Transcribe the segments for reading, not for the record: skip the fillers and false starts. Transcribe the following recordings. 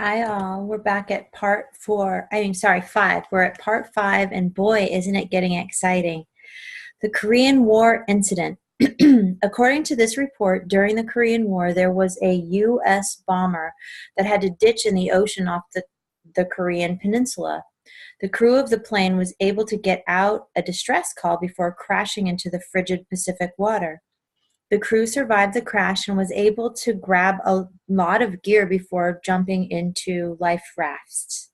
Hi all, we're back at five. We're at part five, and boy, isn't it getting exciting. The Korean War incident. According to this report, during the Korean War, there was a U.S. bomber that had to ditch in the ocean off the Korean peninsula. The crew of the plane was able to get out a distress call before crashing into the frigid Pacific water. The crew survived the crash and was able to grab a lot of gear before jumping into life rafts.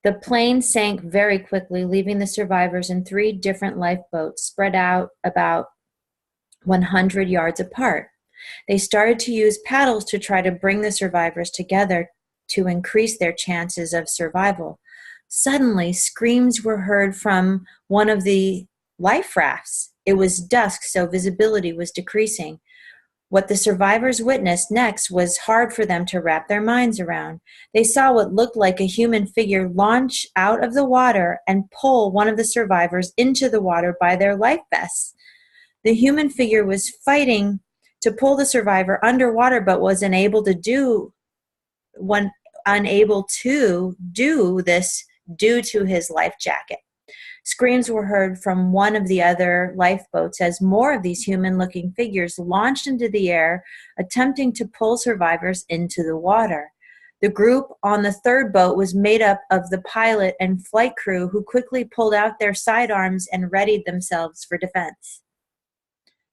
The plane sank very quickly, leaving the survivors in three different lifeboats spread out about 100 yards apart. They started to use paddles to try to bring the survivors together to increase their chances of survival. Suddenly, screams were heard from one of the life rafts. It was dusk, so visibility was decreasing. What the survivors witnessed next was hard for them to wrap their minds around. They saw what looked like a human figure launch out of the water and pull one of the survivors into the water by their life vests. The human figure was fighting to pull the survivor underwater, but was unable to do this due to his life jacket. Screams were heard from one of the other lifeboats as more of these human-looking figures launched into the air, attempting to pull survivors into the water. The group on the third boat was made up of the pilot and flight crew, who quickly pulled out their sidearms and readied themselves for defense.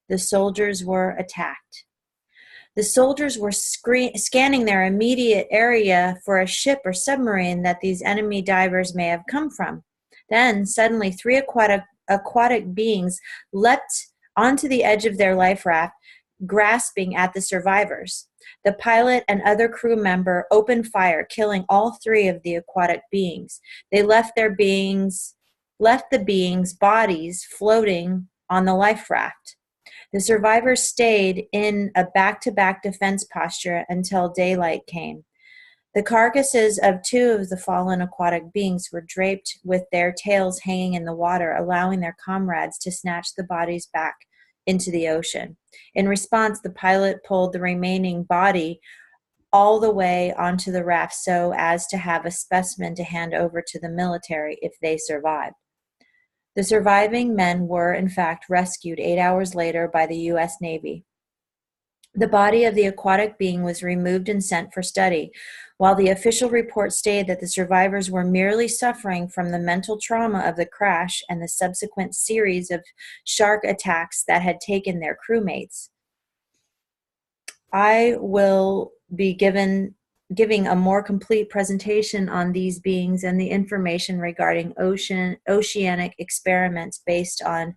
The soldiers were attacked. The soldiers were scanning their immediate area for a ship or submarine that these enemy divers may have come from. Then, suddenly, three aquatic beings leapt onto the edge of their life raft, grasping at the survivors. The pilot and other crew member opened fire, killing all three of the aquatic beings. They left the beings' bodies floating on the life raft. The survivors stayed in a back-to-back defense posture until daylight came. The carcasses of two of the fallen aquatic beings were draped with their tails hanging in the water, allowing their comrades to snatch the bodies back into the ocean. In response, the pilot pulled the remaining body all the way onto the raft so as to have a specimen to hand over to the military if they survived. The surviving men were, in fact, rescued 8 hours later by the U.S. Navy. The body of the aquatic being was removed and sent for study, while the official report stated that the survivors were merely suffering from the mental trauma of the crash and the subsequent series of shark attacks that had taken their crewmates. I will be giving a more complete presentation on these beings and the information regarding oceanic experiments based on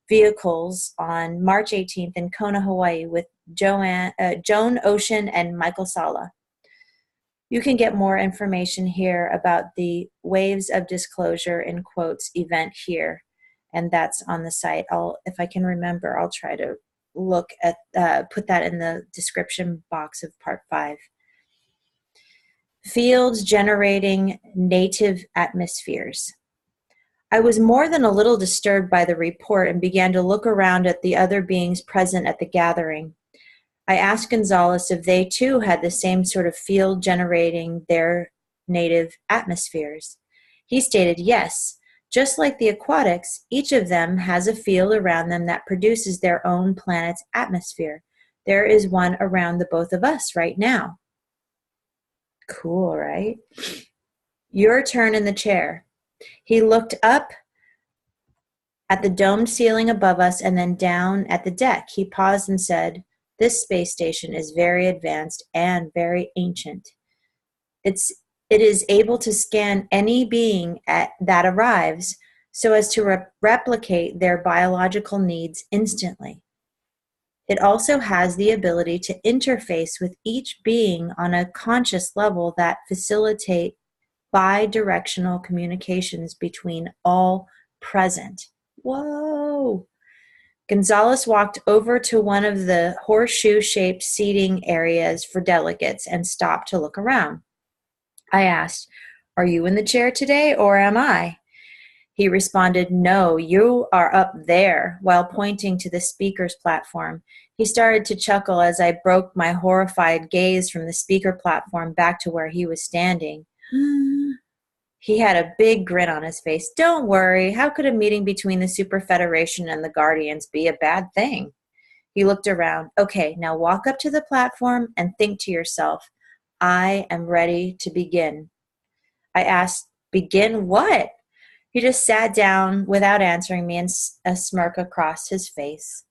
vehicles on March 18th in Kona, Hawaii, with Joan Ocean and Michael Sala. You can get more information here about the Waves of Disclosure in quotes event here, and that's on the site. If I can remember, I'll try to look at put that in the description box of part 5. Fields generating native atmospheres. I was more than a little disturbed by the report and began to look around at the other beings present at the gathering. I asked Gonzalez if they too had the same sort of field generating their native atmospheres. He stated yes. Just like the aquatics, each of them has a field around them that produces their own planet's atmosphere. There is one around the both of us right now. Cool, right? Your turn in the chair. He looked up at the domed ceiling above us and then down at the deck. He paused and said, "This space station is very advanced and very ancient. It is able to scan any being that arrives so as to replicate their biological needs instantly. It also has the ability to interface with each being on a conscious level that facilitate bi-directional communications between all present." Whoa! Gonzalez walked over to one of the horseshoe-shaped seating areas for delegates and stopped to look around. I asked, "Are you in the chair today, or am I?" He responded, "No, you are up there," while pointing to the speaker's platform. He started to chuckle as I broke my horrified gaze from the speaker platform back to where he was standing. He had a big grin on his face. "Don't worry, how could a meeting between the Super Federation and the Guardians be a bad thing?" He looked around. "Okay, now walk up to the platform and think to yourself, I am ready to begin." I asked, "Begin what?" He just sat down without answering me and a smirk across his face.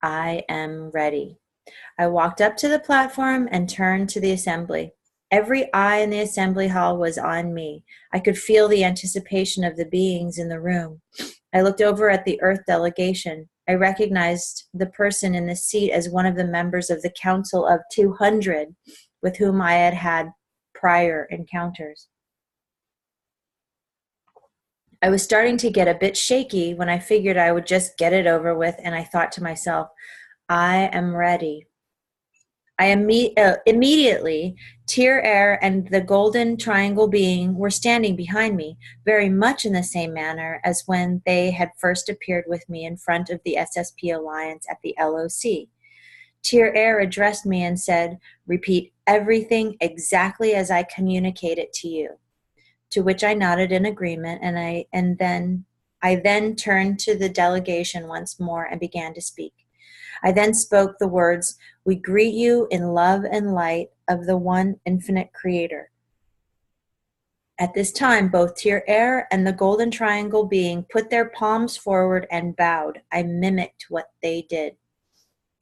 "I am ready." I walked up to the platform and turned to the assembly. Every eye in the assembly hall was on me. I could feel the anticipation of the beings in the room. I looked over at the Earth delegation. I recognized the person in the seat as one of the members of the Council of 200 with whom I had had prior encounters. I was starting to get a bit shaky when I figured I would just get it over with, and I thought to myself, I am ready. Immediately, Tier Air and the Golden Triangle being were standing behind me, very much in the same manner as when they had first appeared with me in front of the SSP Alliance at the LOC. Tier Air addressed me and said, "Repeat everything exactly as I communicate it to you." To which I nodded in agreement, and I then turned to the delegation once more and began to speak. I then spoke the words, "We greet you in love and light of the one infinite creator." At this time, both Tier Air and the Golden Triangle being put their palms forward and bowed. I mimicked what they did.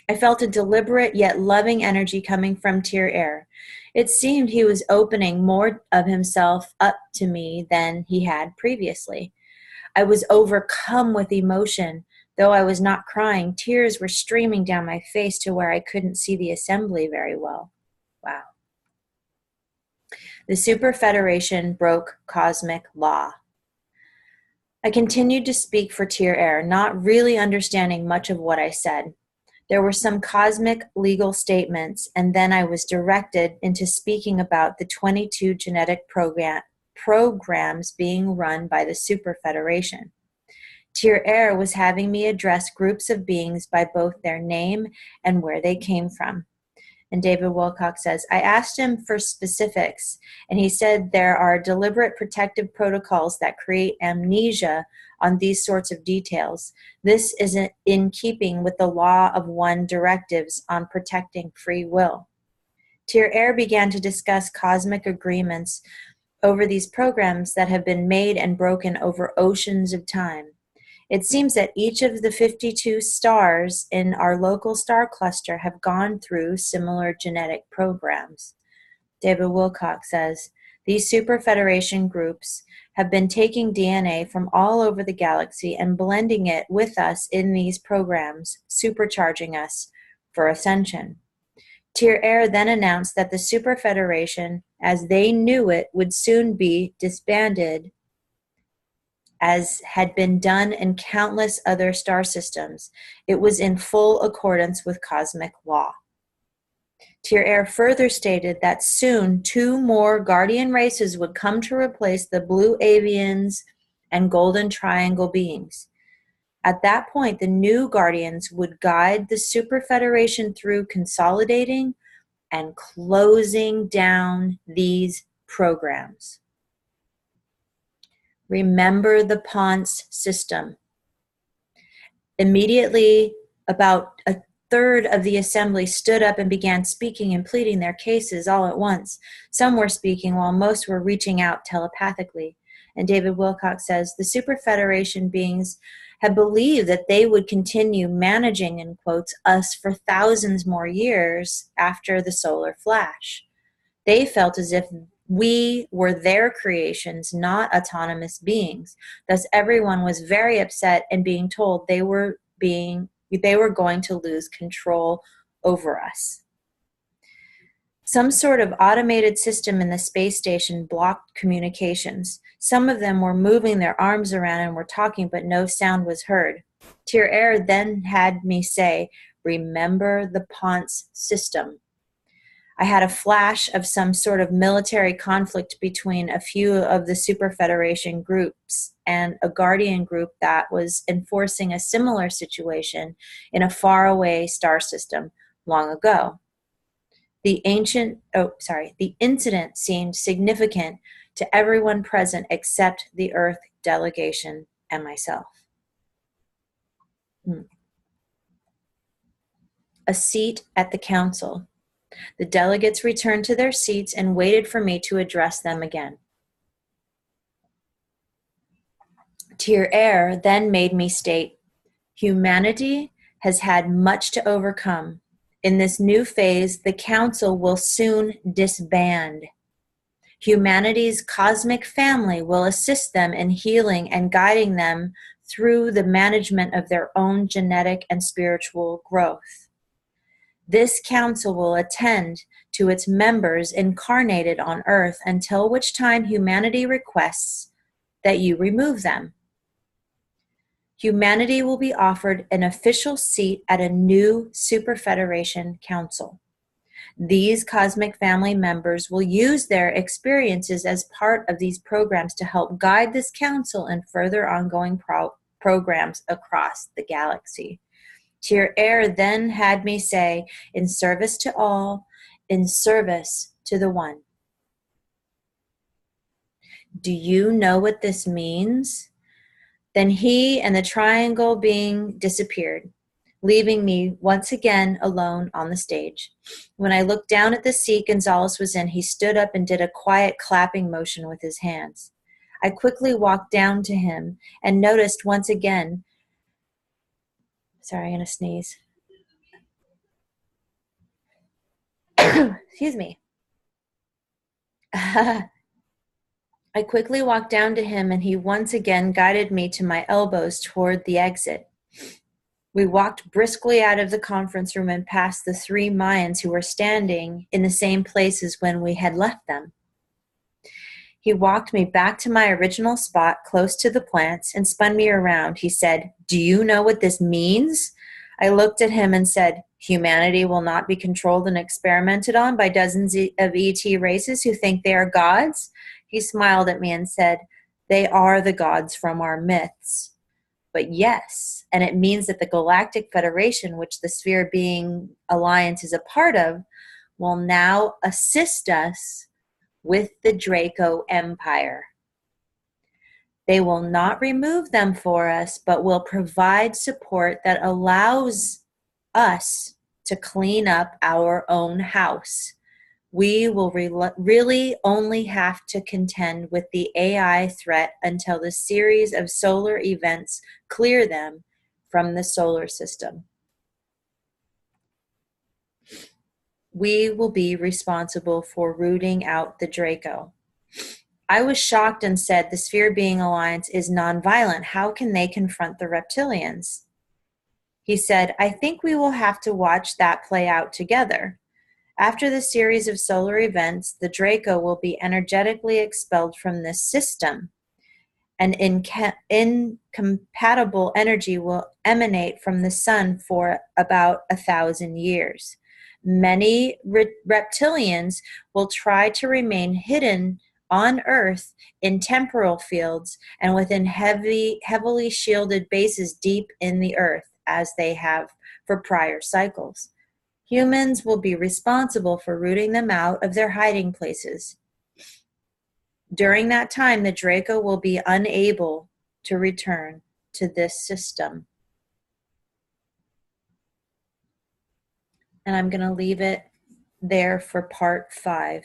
I felt a deliberate yet loving energy coming from Tier Air. It seemed he was opening more of himself up to me than he had previously. I was overcome with emotion. Though I was not crying, tears were streaming down my face to where I couldn't see the assembly very well. Wow. The Super Federation broke cosmic law. I continued to speak for Tier Air, not really understanding much of what I said. There were some cosmic legal statements, and then I was directed into speaking about the 22 genetic programs being run by the Super Federation. Tier Air was having me address groups of beings by both their name and where they came from. And David Wilcock says, I asked him for specifics, and he said there are deliberate protective protocols that create amnesia on these sorts of details. This isn't in keeping with the law of one directives on protecting free will. Tier Air began to discuss cosmic agreements over these programs that have been made and broken over oceans of time. It seems that each of the 52 stars in our local star cluster have gone through similar genetic programs. David Wilcock says, these Super Federation groups have been taking DNA from all over the galaxy and blending it with us in these programs, supercharging us for ascension. Tier Air then announced that the Super Federation, as they knew it, would soon be disbanded, as had been done in countless other star systems. It was in full accordance with cosmic law. Tier Air further stated that soon 2 more guardian races would come to replace the blue avians and golden triangle beings. At that point, the new guardians would guide the Super Federation through consolidating and closing down these programs. Remember the Ponce system. Immediately, about a third of the assembly stood up and began speaking and pleading their cases all at once. Some were speaking while most were reaching out telepathically. And David Wilcock says, the Super Federation beings had believed that they would continue managing, in quotes, us for thousands more years after the solar flash. They felt as if we were their creations, not autonomous beings. Thus, everyone was very upset and being told they were going to lose control over us. Some sort of automated system in the space station blocked communications. Some of them were moving their arms around and were talking, but no sound was heard. Tier Air then had me say, remember the Ponce system. I had a flash of some sort of military conflict between a few of the Super Federation groups and a Guardian group that was enforcing a similar situation in a faraway star system long ago. The incident seemed significant to everyone present except the Earth delegation and myself. A seat at the council. The delegates returned to their seats and waited for me to address them again. Tier Air then made me state, humanity has had much to overcome. In this new phase, the council will soon disband. Humanity's cosmic family will assist them in healing and guiding them through the management of their own genetic and spiritual growth. This council will attend to its members incarnated on Earth until which time humanity requests that you remove them. Humanity will be offered an official seat at a new Super Federation Council. These cosmic family members will use their experiences as part of these programs to help guide this council and further ongoing programs across the galaxy. Tier Air then had me say, in service to all, in service to the one. Do you know what this means? Then he and the triangle being disappeared, leaving me once again alone on the stage. When I looked down at the seat Gonzalez was in, he stood up and did a quiet clapping motion with his hands. I quickly walked down to him and noticed once again, sorry, I'm going to sneeze. Excuse me. I quickly walked down to him and he once again guided me to my elbows toward the exit. We walked briskly out of the conference room and past the 3 Mayans who were standing in the same places when we had left them. He walked me back to my original spot close to the plants and spun me around. He said, "Do you know what this means?" I looked at him and said, "Humanity will not be controlled and experimented on by dozens of ET races who think they are gods?" He smiled at me and said, "They are the gods from our myths." But yes, and it means that the Galactic Federation, which the Sphere Being Alliance is a part of, will now assist us with the Draco Empire. They will not remove them for us, but will provide support that allows us to clean up our own house. We will really only have to contend with the AI threat until the series of solar events clear them from the solar system. We will be responsible for rooting out the Draco. I was shocked and said, the Sphere Being Alliance is nonviolent. How can they confront the reptilians? He said, I think we will have to watch that play out together. After the series of solar events, the Draco will be energetically expelled from this system. An incompatible energy will emanate from the sun for about 1,000 years. Many reptilians will try to remain hidden on Earth in temporal fields and within heavily shielded bases deep in the Earth, as they have for prior cycles. Humans will be responsible for rooting them out of their hiding places. During that time, the Draco will be unable to return to this system. And I'm going to leave it there for part 5.